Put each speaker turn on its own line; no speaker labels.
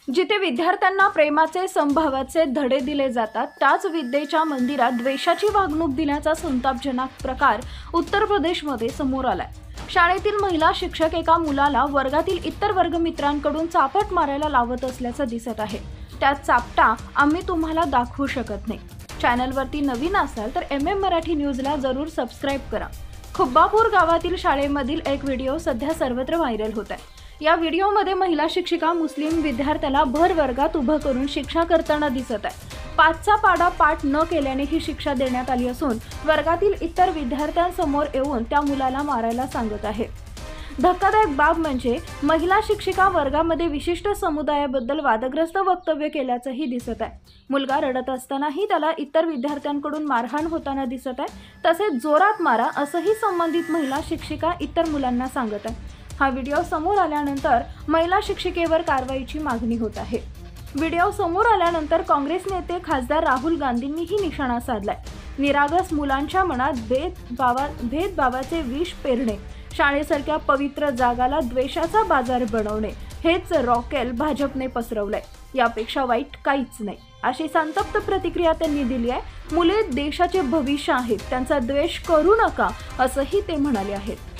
जिथे विद्यार्थ्यांना प्रेमाचे समभावाचे धडे दिले जातात, त्याच विद्येच्या मंदिरात द्वेषाची वागणूक दिल्याचा संतापजनक प्रकार उत्तर प्रदेशमध्ये समोर आलाय। शाळेतील महिला शिक्षक एका मुलाला वर्गातील इतर वर्गमित्रांकडून चापट मारायला लावत असल्याचं दिसत आहे। त्यात चापटा आम्ही तुम्हाला दाखवू शकत नाही। चॅनलवरती नवीन असाल तर MM मराठी न्यूजला जरूर सबस्क्राइब करा। खुब्बापूर गावातील शाळेमधील एक व्हिडिओ सध्या सर्वत्र व्हायरल होत आहे। या व्हिडिओमध्ये महिला शिक्षिका मुस्लिम विद्यार्थ्याला भर वर्गात उभं करून शिक्षा करताना दिसत आहे। 5चा पाढा पाठ न केल्याने ही शिक्षा देण्यात आली असून वर्गातील इतर विद्यार्थ्यांसमोर येऊन त्या मुलाला मारायला सांगत आहे। धक्कादायक बाब म्हणजे महिला शिक्षिका वर्गामध्ये विशिष्ट समुदायाबद्दल वादग्रस्त वक्तव्य केल्याचंही दिसत आहे। मुलगा रडत असतानाही त्याला इतर विद्यार्थ्यांकडून मारहाण होताना दिसत आहे। तसेच जोरात मारा असंही संबंधित महिला शिक्षिका इतर मुलांना सांगत आहे। हा व्हिडिओ समोर आल्यानंतर महिला शिक्षिकेवर कारवाईची मागणी होत आहे। व्हिडिओ समोर आल्यानंतर काँग्रेस नेते खासदार राहुल गांधींनीही निशाणा साधलाय। निरागस मुलांच्या मनात भेदभावाचे विष पेरणे, शाळेसारख्या पवित्र जागाला द्वेषाचा बाजार बनवणे हेच रॉकेल भाजपने पसरवलंय। यापेक्षा वाईट काहीच नाही, अशी संतप्त प्रतिक्रिया त्यांनी दिली आहे। मुले देशाचे भविष्य आहेत, त्यांचा द्वेष करू नका असंही ते म्हणाले आहेत।